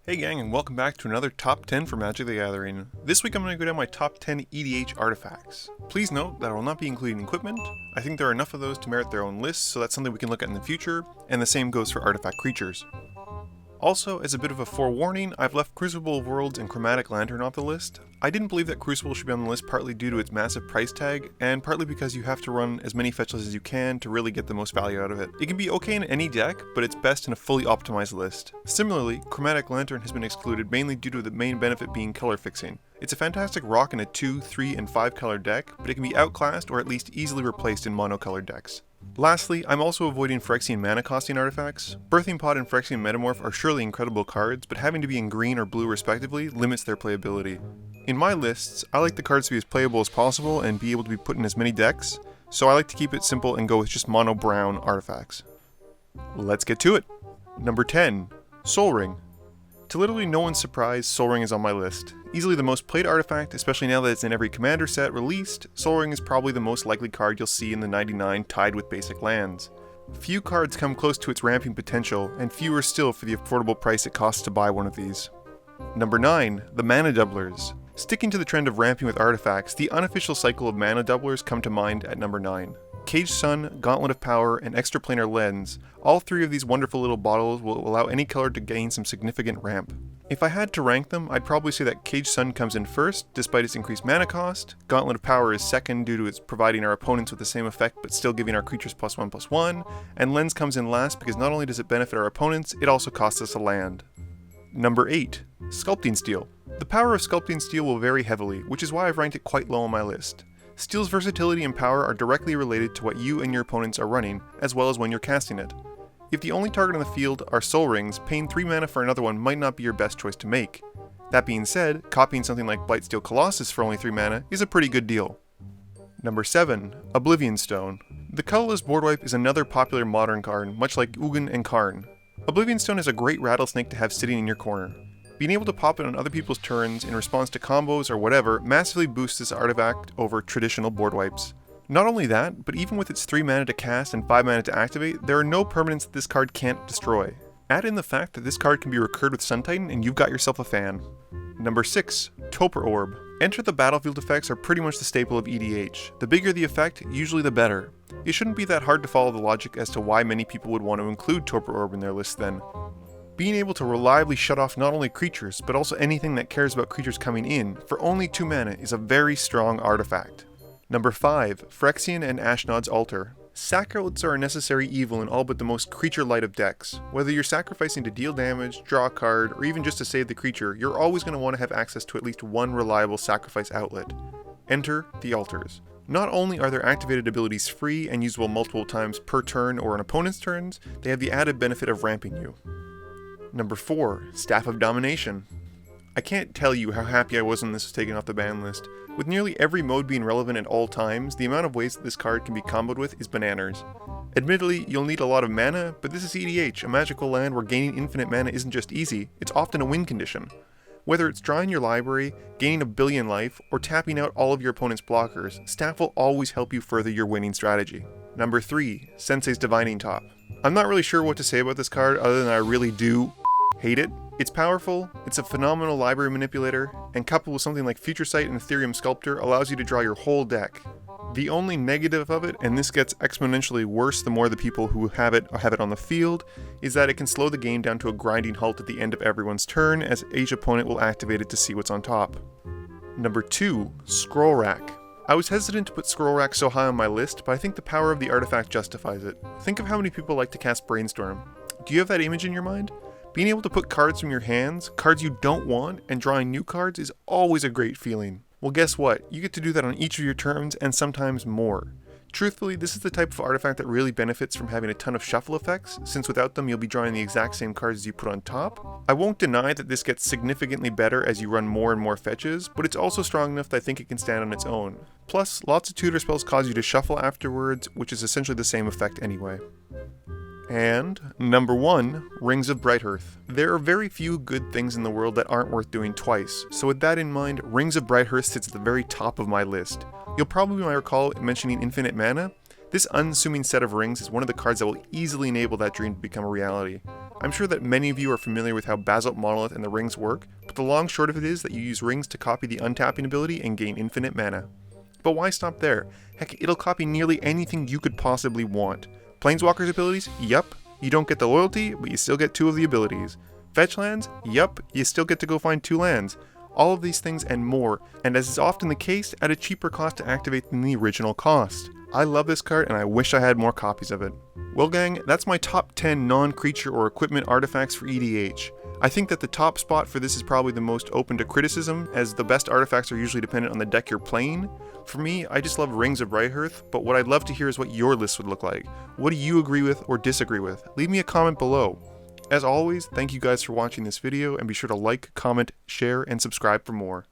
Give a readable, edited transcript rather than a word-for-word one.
Hey gang, and welcome back to another top 10 for Magic the Gathering. This week I'm going to go down my top 10 EDH artifacts. Please note that I will not be including equipment. I think there are enough of those to merit their own lists, so that's something we can look at in the future, and the same goes for artifact creatures. Also, as a bit of a forewarning, I've left Crucible of Worlds and Chromatic Lantern off the list. I didn't believe that Crucible should be on the list partly due to its massive price tag, and partly because you have to run as many fetch lists as you can to really get the most value out of it. It can be okay in any deck, but it's best in a fully optimized list. Similarly, Chromatic Lantern has been excluded mainly due to the main benefit being color fixing. It's a fantastic rock in a 2, 3, and 5 color deck, but it can be outclassed or at least easily replaced in monocolored decks. Lastly, I'm also avoiding Phyrexian mana costing artifacts. Birthing Pod and Phyrexian Metamorph are surely incredible cards, but having to be in green or blue respectively limits their playability. In my lists, I like the cards to be as playable as possible and be able to be put in as many decks, so I like to keep it simple and go with just mono brown artifacts. Let's get to it! Number 10. Sol Ring. To literally no one's surprise, Sol Ring is on my list. Easily the most played artifact, especially now that it's in every commander set released, Sol Ring is probably the most likely card you'll see in the 99 tied with basic lands. Few cards come close to its ramping potential, and fewer still for the affordable price it costs to buy one of these. Number 9. The Mana Doublers. Sticking to the trend of ramping with artifacts, the unofficial cycle of Mana Doublers come to mind at number 9. Caged Sun, Gauntlet of Power, and Extraplanar Lens, all three of these wonderful little bottles will allow any color to gain some significant ramp. If I had to rank them, I'd probably say that Caged Sun comes in first, despite its increased mana cost, Gauntlet of Power is second due to its providing our opponents with the same effect but still giving our creatures +1/+1, and Lens comes in last because not only does it benefit our opponents, it also costs us a land. Number 8. Sculpting Steel. The power of Sculpting Steel will vary heavily, which is why I've ranked it quite low on my list. Steel's versatility and power are directly related to what you and your opponents are running, as well as when you're casting it. If the only target on the field are Sol Rings, paying 3 mana for another one might not be your best choice to make. That being said, copying something like Blightsteel Colossus for only 3 mana is a pretty good deal. Number 7. Oblivion Stone. The colorless board wipe is another popular modern card, much like Ugin and Karn. Oblivion Stone is a great rattlesnake to have sitting in your corner. Being able to pop it on other people's turns in response to combos or whatever massively boosts this artifact over traditional board wipes. Not only that, but even with its 3 mana to cast and 5 mana to activate, there are no permanents that this card can't destroy. Add in the fact that this card can be recurred with Sun Titan and you've got yourself a fan. Number 6. Torpor Orb. Enter the battlefield effects are pretty much the staple of EDH. The bigger the effect, usually the better. It shouldn't be that hard to follow the logic as to why many people would want to include Torpor Orb in their list then. Being able to reliably shut off not only creatures, but also anything that cares about creatures coming in, for only 2 mana is a very strong artifact. Number 5. Phyrexian and Ashnod's Altar. Sacrolets are a necessary evil in all but the most creature-light of decks. Whether you're sacrificing to deal damage, draw a card, or even just to save the creature, you're always going to want to have access to at least one reliable sacrifice outlet. Enter the Altars. Not only are their activated abilities free and usable multiple times per turn or an opponent's turns, they have the added benefit of ramping you. Number 4. Staffof Domination. I can't tell you how happy I was when this was taken off the ban list. With nearly every mode being relevant at all times, the amount of ways that this card can be comboed with is bananas. Admittedly, you'll need a lot of mana, but this is EDH, a magical land where gaining infinite mana isn't just easy, it's often a win condition. Whether it's drawing your library, gaining a billion life, or tapping out all of your opponent's blockers, Staff will always help you further your winning strategy. Number 3. Sensei's Divining Top. I'm not really sure what to say about this card other than I really do hate it. It's powerful, it's a phenomenal library manipulator, and coupled with something like Future Sight and Ethereum Sculptor allows you to draw your whole deck. The only negative of it, and this gets exponentially worse the more the people who have it on the field, is that it can slow the game down to a grinding halt at the end of everyone's turn as each opponent will activate it to see what's on top. Number 2. Scroll Rack. I was hesitant to put Scroll Rack so high on my list, but I think the power of the artifact justifies it. Think of how many people like to cast Brainstorm. Do you have that image in your mind? Being able to put cards from your hands, cards you don't want, and drawing new cards is always a great feeling. Well, guess what? You get to do that on each of your turns and sometimes more. Truthfully, this is the type of artifact that really benefits from having a ton of shuffle effects, since without them you'll be drawing the exact same cards as you put on top. I won't deny that this gets significantly better as you run more and more fetches, but it's also strong enough that I think it can stand on its own. Plus, lots of tutor spells cause you to shuffle afterwards, which is essentially the same effect anyway. And number 1, Rings of Brighthearth. There are very few good things in the world that aren't worth doing twice, so with that in mind, Rings of Brighthearth sits at the very top of my list. You'll probably might recall mentioning infinite mana. This unassuming set of rings is one of the cards that will easily enable that dream to become a reality. I'm sure that many of you are familiar with how Basalt Monolith and the rings work, but the long short of it is that you use rings to copy the untapping ability and gain infinite mana. But why stop there? Heck, it'll copy nearly anything you could possibly want. Planeswalker's abilities? Yup. You don't get the loyalty, but you still get 2 of the abilities. Fetch lands? Yup, you still get to go find 2 lands. All of these things and more, and as is often the case, at a cheaper cost to activate than the original cost. I love this card and I wish I had more copies of it. Well gang, that's my top 10 non-creature or equipment artifacts for EDH. I think that the top spot for this is probably the most open to criticism, as the best artifacts are usually dependent on the deck you're playing. For me, I just love Rings of Brighthearth, but what I'd love to hear is what your list would look like. What do you agree with or disagree with? Leave me a comment below. As always, thank you guys for watching this video, and be sure to like, comment, share, and subscribe for more.